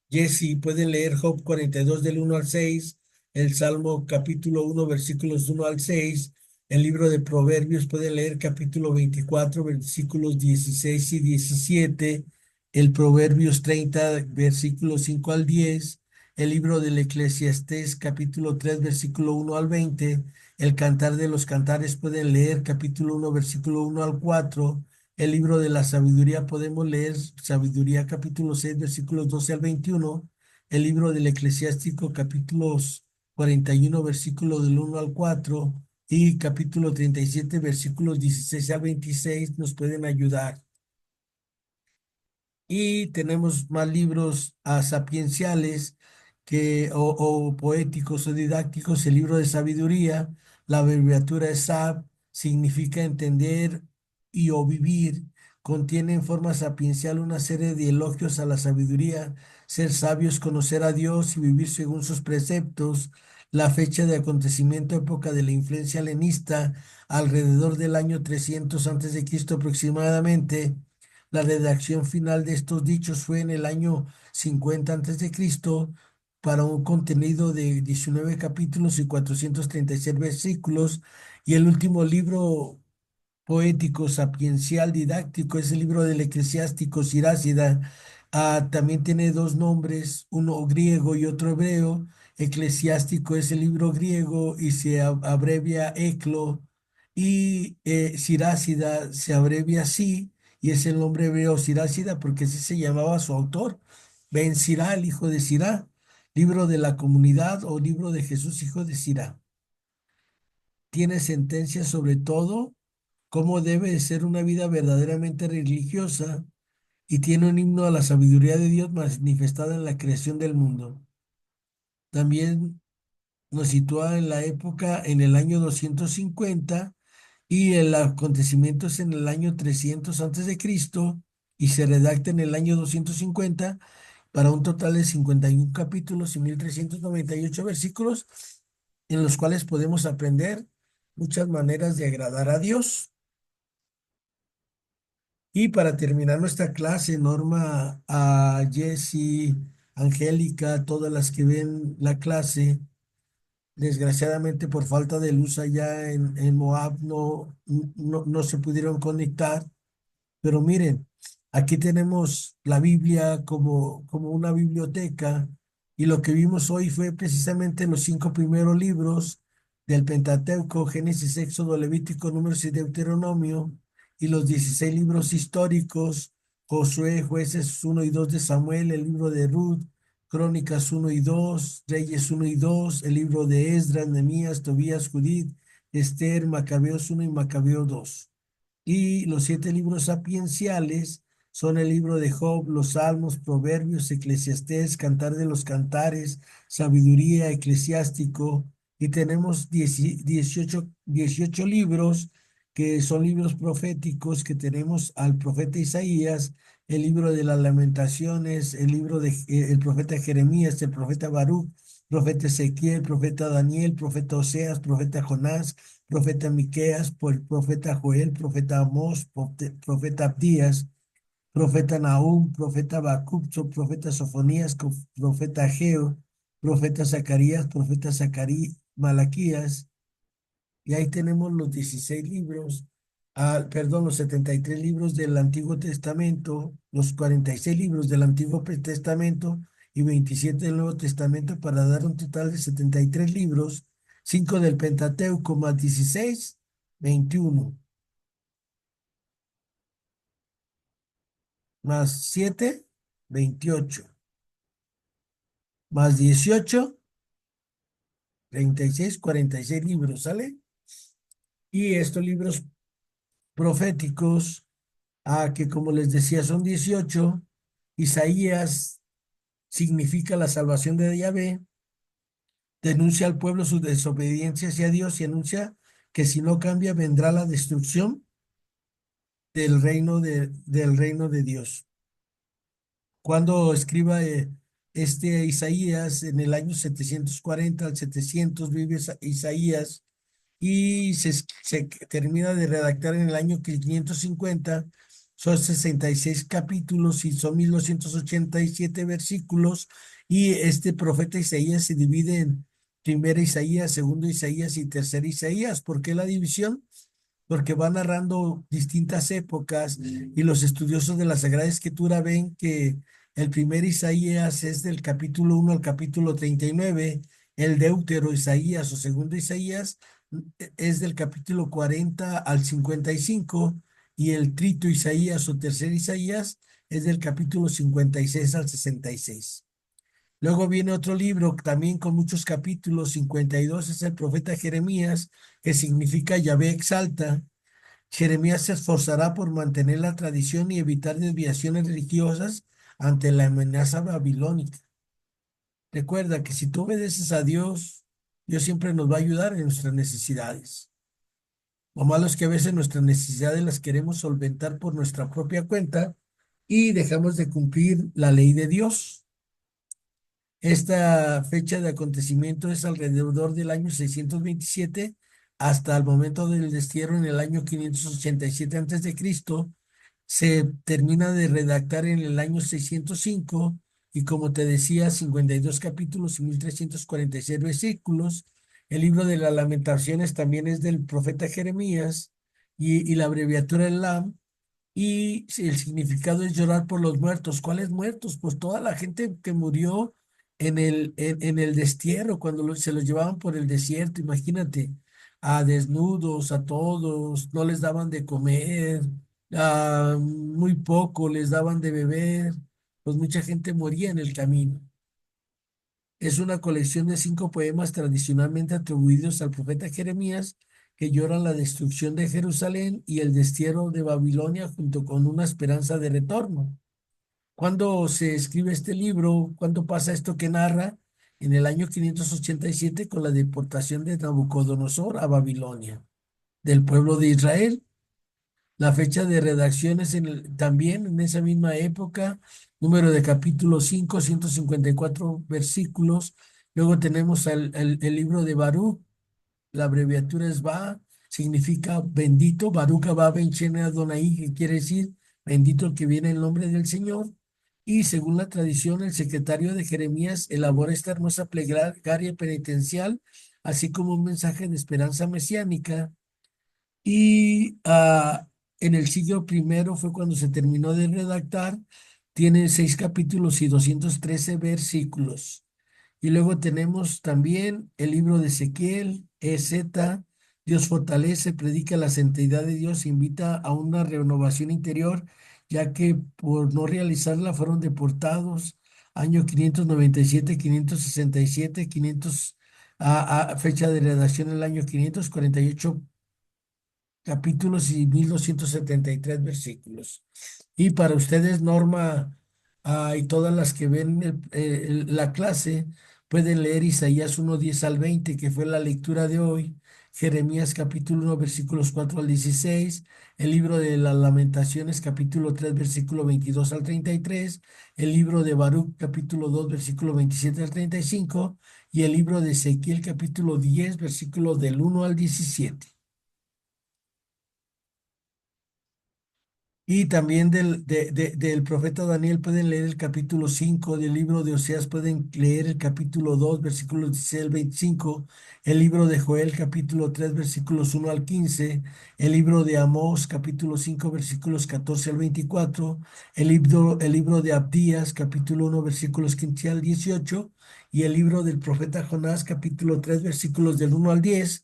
Jessy, pueden leer Job 42 del 1 al 6, el Salmo capítulo 1 versículos 1 al 6, el libro de Proverbios pueden leer capítulo 24 versículos 16 y 17, el Proverbios 30 versículos 5 al 10, el libro del Eclesiastés capítulo 3 versículo 1 al 20, el Cantar de los Cantares pueden leer capítulo 1 versículo 1 al 4, el libro de la sabiduría podemos leer Sabiduría capítulo 6 versículos 12 al 21, el libro del Eclesiástico capítulos 41 versículos del 1 al 4 y capítulo 37 versículos 16 al 26 nos pueden ayudar. Y tenemos más libros sapienciales o poéticos o didácticos. El libro de sabiduría, la abreviatura es SAB, significa entender y o vivir. Contiene en forma sapiencial una serie de elogios a la sabiduría, ser sabios, conocer a Dios y vivir según sus preceptos. La fecha de acontecimiento, época de la influencia helenista, alrededor del año 300 antes de Cristo aproximadamente. La redacción final de estos dichos fue en el año 50 antes de Cristo para un contenido de 19 capítulos y 436 versículos. Y el último libro poético, sapiencial, didáctico es el libro del eclesiástico Sirácida. También tiene dos nombres, uno griego y otro hebreo. Eclesiástico es el libro griego y se abrevia eclo, y Sirácida se abrevia así y es el nombre hebreo Sirácida porque así se llamaba su autor, Ben Sirá, el hijo de Sirá, libro de la comunidad o libro de Jesús, hijo de Sirá. Tiene sentencias sobre todo cómo debe de ser una vida verdaderamente religiosa y tiene un himno a la sabiduría de Dios manifestada en la creación del mundo. También nos sitúa en la época, en el año 250 y el acontecimiento es en el año 300 antes de Cristo y se redacta en el año 250 para un total de 51 capítulos y 1398 versículos en los cuales podemos aprender muchas maneras de agradar a Dios. Y para terminar nuestra clase, Norma, a Jessy, Angélica, todas las que ven la clase, desgraciadamente por falta de luz allá en Moab no se pudieron conectar. Pero miren, aquí tenemos la Biblia como una biblioteca y lo que vimos hoy fue precisamente los 5 primeros libros del Pentateuco, Génesis, Éxodo, Levítico, Números y Deuteronomio, y los 16 libros históricos, Josué, Jueces 1 y 2 de Samuel, el libro de Ruth, Crónicas 1 y 2, Reyes 1 y 2, el libro de Esdras, Nehemías, Tobías, Judith, Esther, Macabeos 1 y Macabeo 2. Y los 7 libros sapienciales son el libro de Job, los Salmos, Proverbios, Eclesiastés, Cantar de los Cantares, Sabiduría, Eclesiástico. Y tenemos 18 libros que son libros proféticos, que tenemos al profeta Isaías, el libro de las Lamentaciones, el libro de el profeta Jeremías, el profeta Baruch, profeta Ezequiel, profeta Daniel, profeta Oseas, profeta Jonás, profeta Miqueas, por el profeta Joel, profeta Amós, profeta Abdías, profeta Nahum, profeta Habacuc, profeta Sofonías, profeta Ageo, profeta Zacarías, profeta Malaquías, y ahí tenemos los 16 libros, perdón, los 73 libros del Antiguo Testamento, los 46 libros del Antiguo Testamento y 27 del Nuevo Testamento para dar un total de 73 libros, 5 del Pentateuco más 16, 21, más 7, 28, más 18, 36, 46 libros, ¿sale? Y estos libros proféticos, que como les decía son 18. Isaías significa la salvación de Yahvé, denuncia al pueblo su desobediencia hacia Dios y anuncia que si no cambia vendrá la destrucción del reino de Dios. Cuando escriba este Isaías en el año 740 al 700 vive Isaías y se termina de redactar en el año 550. Son 66 capítulos y son 1287 versículos. Y este profeta Isaías se divide en primera Isaías, segundo Isaías y tercera Isaías. ¿Por qué la división? Porque va narrando distintas épocas y los estudiosos de la Sagrada Escritura ven que el primer Isaías es del capítulo 1 al capítulo 39, el Deutero Isaías o segundo Isaías es del capítulo 40 al 55 y el Trito Isaías o tercer Isaías es del capítulo 56 al 66. Luego viene otro libro también con muchos capítulos, 52 es el profeta Jeremías, que significa Yahvé exalta. Jeremías se esforzará por mantener la tradición y evitar desviaciones religiosas ante la amenaza babilónica. Recuerda que si tú obedeces a Dios, Dios siempre nos va a ayudar en nuestras necesidades. Lo malo es que a veces nuestras necesidades las queremos solventar por nuestra propia cuenta y dejamos de cumplir la ley de Dios. Esta fecha de acontecimiento es alrededor del año 627 hasta el momento del destierro en el año 587 a.C. Se termina de redactar en el año 605 y como te decía, 52 capítulos y 1346 versículos. El libro de las Lamentaciones también es del profeta Jeremías y la abreviatura es LAM. Y si el significado es llorar por los muertos. ¿Cuáles muertos? Pues toda la gente que murió en el destierro, cuando se los llevaban por el desierto, imagínate, a desnudos, a todos, no les daban de comer, muy poco les daban de beber, pues mucha gente moría en el camino. Es una colección de 5 poemas tradicionalmente atribuidos al profeta Jeremías que lloran la destrucción de Jerusalén y el destierro de Babilonia junto con una esperanza de retorno. ¿Cuándo se escribe este libro? ¿Cuándo pasa esto que narra? En el año 587 con la deportación de Nabucodonosor a Babilonia, del pueblo de Israel. La fecha de redacción es también en esa misma época, número de capítulo 5, 154 versículos. Luego tenemos el libro de Baruch, la abreviatura es Ba, significa bendito, Baruch Abba Ben Shem Adonai, que quiere decir bendito el que viene en nombre del Señor. Y según la tradición, el secretario de Jeremías elabora esta hermosa plegaria penitencial, así como un mensaje de esperanza mesiánica. Y en el siglo primero fue cuando se terminó de redactar. Tiene 6 capítulos y 213 versículos. Y luego tenemos también el libro de Ezequiel, EZ, Dios fortalece, predica la santidad de Dios, invita a una renovación interior, ya que por no realizarla fueron deportados año 597, 567, 500, fecha de redacción el año 548 capítulos y 1273 versículos. Y para ustedes, Norma, y todas las que ven la clase, pueden leer Isaías 1:10 al 20, que fue la lectura de hoy, Jeremías capítulo 1, versículos 4 al 16, el libro de las Lamentaciones capítulo 3, versículo 22 al 33, el libro de Baruch capítulo 2, versículo 27 al 35, y el libro de Ezequiel capítulo 10, versículo del 1 al 17. Y también del profeta Daniel pueden leer el capítulo 5, del libro de Oseas pueden leer el capítulo 2, versículos 16 al 25, el libro de Joel capítulo 3, versículos 1 al 15, el libro de Amós capítulo 5, versículos 14 al 24, el libro de Abdías capítulo 1, versículos 15 al 18, y el libro del profeta Jonás capítulo 3, versículos del 1 al 10,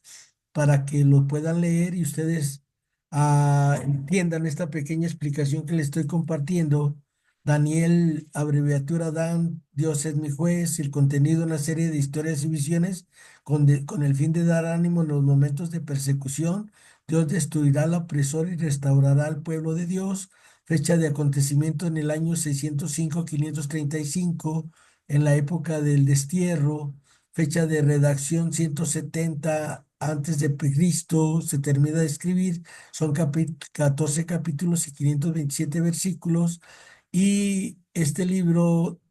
para que lo puedan leer y ustedes entiendan esta pequeña explicación que les estoy compartiendo. Daniel, abreviatura Dan, Dios es mi juez, el contenido de una serie de historias y visiones con el fin de dar ánimo en los momentos de persecución. Dios destruirá al opresor y restaurará al pueblo de Dios. Fecha de acontecimiento en el año 605, 535, en la época del destierro. Fecha de redacción 170 antes de Cristo, se termina de escribir, son 14 capítulos y 527 versículos. Y este libro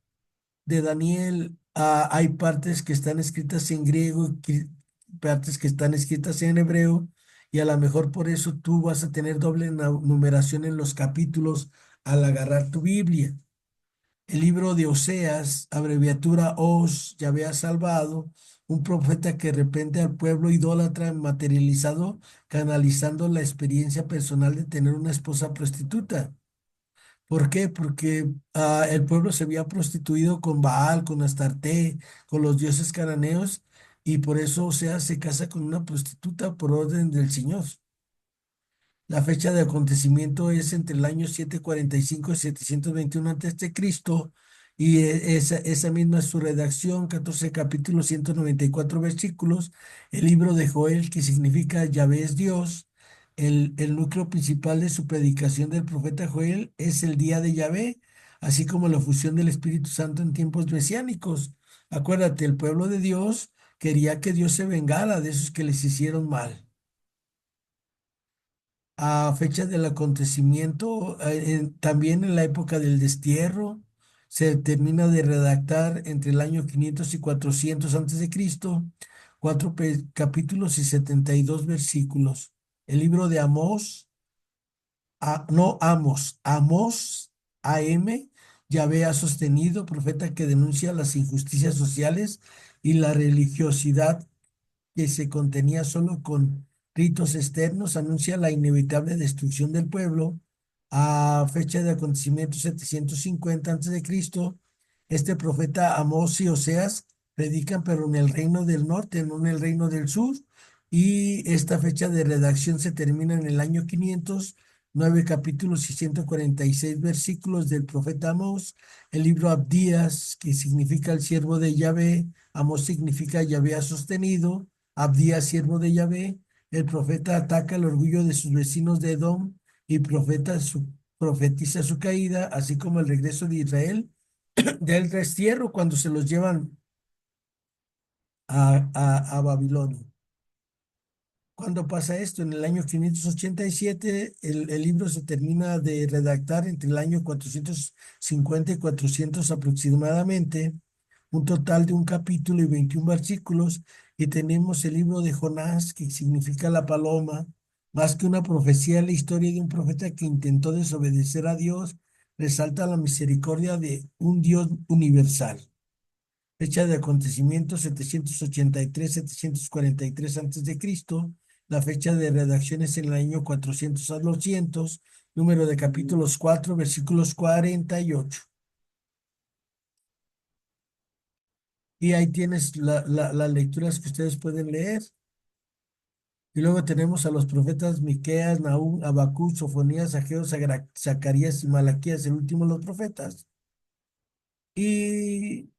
de Daniel, hay partes que están escritas en griego, partes que están escritas en hebreo y a lo mejor por eso tú vas a tener doble numeración en los capítulos al agarrar tu Biblia. El libro de Oseas, abreviatura Os, Yahvé ha salvado, un profeta que arrepiente al pueblo idólatra materializado, canalizando la experiencia personal de tener una esposa prostituta. ¿Por qué? Porque el pueblo se había prostituido con Baal, con Astarte, con los dioses cananeos, y por eso Oseas se casa con una prostituta por orden del Señor. La fecha de acontecimiento es entre el año 745 y 721 a.C. Y esa misma es su redacción, 14 capítulos, 194 versículos. El libro de Joel, que significa Yahvé es Dios. El núcleo principal de su predicación del profeta Joel es el día de Yahvé, así como la fusión del Espíritu Santo en tiempos mesiánicos. Acuérdate, el pueblo de Dios quería que Dios se vengara de esos que les hicieron mal. A fecha del acontecimiento, también en la época del destierro, se termina de redactar entre el año 500 y 400 antes de Cristo, cuatro capítulos y 72 versículos. El libro de Amós, no Amos, Amós, AM, Yahvé ha sostenido, profeta que denuncia las injusticias sociales y la religiosidad que se contenía solo con ritos externos, anuncia la inevitable destrucción del pueblo. A fecha de acontecimiento 750 a.C., este profeta Amós y Oseas predican, pero en el reino del norte, no en el reino del sur. Y esta fecha de redacción se termina en el año 500, 9 capítulos y 146 versículos del profeta Amós. El libro Abdías, que significa el siervo de Yahvé, Amós significa Yahvé ha sostenido. Abdías, siervo de Yahvé, el profeta ataca el orgullo de sus vecinos de Edom y profetiza su caída, así como el regreso de Israel del destierro cuando se los llevan a Babilonia. ¿Cuándo pasa esto? En el año 587, el libro se termina de redactar entre el año 450 y 400 aproximadamente, un total de un capítulo y 21 versículos, y tenemos el libro de Jonás, que significa la paloma, más que una profecía, la historia de un profeta que intentó desobedecer a Dios, resalta la misericordia de un Dios universal. Fecha de acontecimiento 783, 743 a.C. La fecha de redacción es en el año 400 a 200. Número de capítulos 4, versículos 48. Y ahí tienes las lecturas que ustedes pueden leer. Y luego tenemos a los profetas Miqueas, Nahum, Habacuc, Sofonías, Ageo, Zacarías y Malaquías, el último de los profetas. Y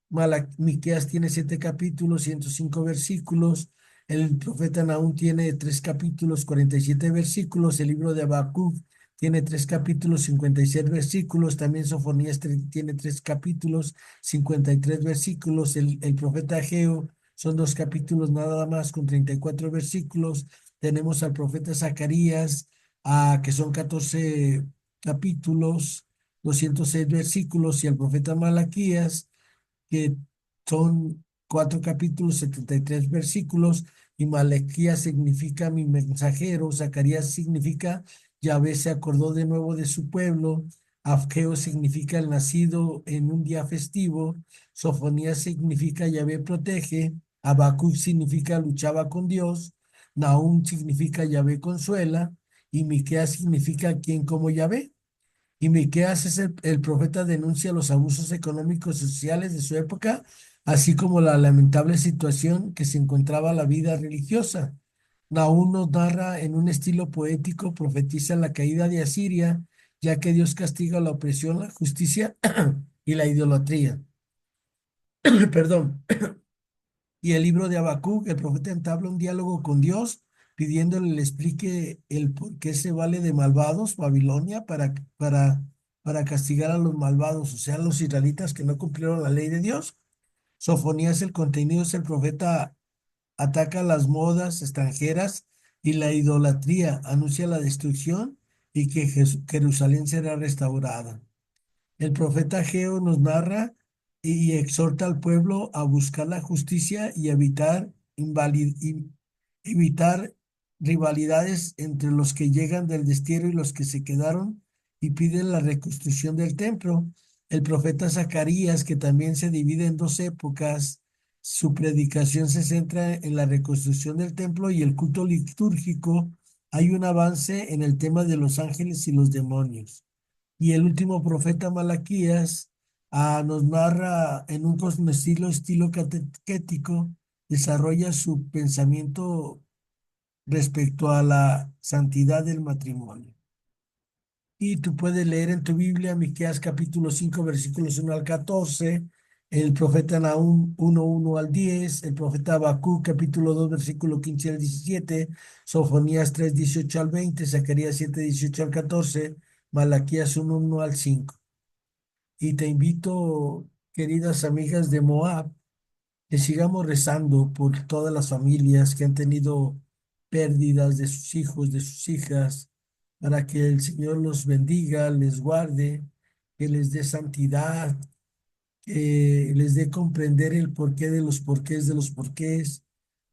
Miqueas tiene 7 capítulos, 105 versículos. El profeta Nahum tiene 3 capítulos, 47 versículos. El libro de Habacuc tiene 3 capítulos, 56 versículos. También Sofonías tiene 3 capítulos, 53 versículos. El profeta Ageo son 2 capítulos nada más con 34 versículos. Tenemos al profeta Zacarías, que son 14 capítulos, 206 versículos, y al profeta Malaquías, que son 4 capítulos, 73 versículos, y Malaquías significa mi mensajero, Zacarías significa Yahvé se acordó de nuevo de su pueblo, Ageo significa el nacido en un día festivo, Sofonías significa Yahvé protege, Habacuc significa luchaba con Dios, Nahum significa Yahvé consuela, y Miqueas significa quien como Yahvé. Y Miqueas es el profeta denuncia los abusos económicos y sociales de su época, así como la lamentable situación que se encontraba la vida religiosa. Nahum nos narra en un estilo poético, profetiza la caída de Asiria, ya que Dios castiga la opresión, la justicia y la idolatría. Perdón. Y el libro de Habacuc, el profeta entabla un diálogo con Dios, pidiéndole le explique el por qué se vale de malvados Babilonia para castigar a los malvados, o sea, los israelitas que no cumplieron la ley de Dios. Sofonías, el contenido es el profeta ataca las modas extranjeras y la idolatría, anuncia la destrucción y que Jerusalén será restaurada. El profeta Ageo nos narra y exhorta al pueblo a buscar la justicia y evitar rivalidades entre los que llegan del destierro y los que se quedaron y piden la reconstrucción del templo. El profeta Zacarías, que también se divide en dos épocas, su predicación se centra en la reconstrucción del templo y el culto litúrgico. Hay un avance en el tema de los ángeles y los demonios. Y el último profeta Malaquías nos narra en un estilo catequético, desarrolla su pensamiento respecto a la santidad del matrimonio. Y tú puedes leer en tu Biblia Miqueas capítulo 5 versículos 1 al 14, el profeta Nahum 1, 1 al 10, el profeta Habacuc capítulo 2 versículo 15 al 17, Sofonías 3, 18 al 20, Zacarías 7, 18 al 14, Malaquías 1, 1 al 5. Y te invito, queridas amigas de Moab, que sigamos rezando por todas las familias que han tenido pérdidas de sus hijos, de sus hijas, para que el Señor los bendiga, les guarde, que les dé santidad, que les dé comprender el porqué de los porqués,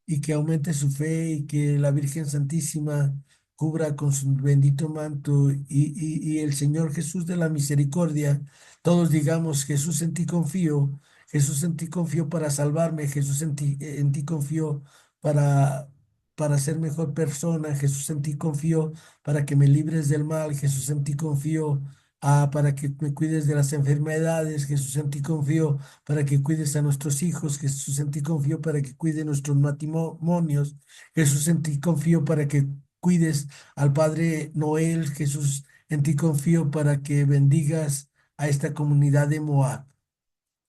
y que aumente su fe y que la Virgen Santísima cubra con su bendito manto y el Señor Jesús de la misericordia, todos digamos, Jesús en ti confío, Jesús en ti confío para salvarme, Jesús en ti confío para, para ser mejor persona, Jesús en ti confío para que me libres del mal, Jesús en ti confío. Para que me cuides de las enfermedades, Jesús en ti confío, para que cuides a nuestros hijos, Jesús en ti confío para que cuide nuestros matrimonios, Jesús en ti confío para que cuides al Padre Noel, Jesús en ti confío para que bendigas a esta comunidad de Moab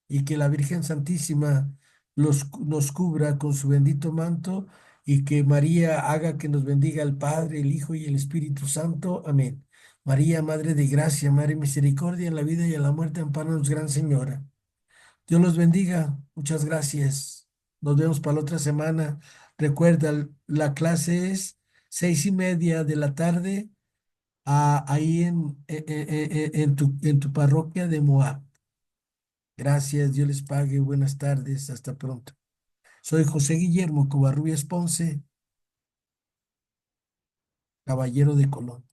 y que la Virgen Santísima nos cubra con su bendito manto y que María haga que nos bendiga el Padre, el Hijo y el Espíritu Santo. Amén. María, Madre de Gracia, Madre de Misericordia, en la vida y en la muerte, amparanos, Gran Señora. Dios los bendiga. Muchas gracias. Nos vemos para la otra semana. Recuerda, la clase es 6:30 de la tarde ahí en tu parroquia de Moab. Gracias, Dios les pague. Buenas tardes. Hasta pronto. Soy José Guillermo Covarrubias Ponce, caballero de Colón.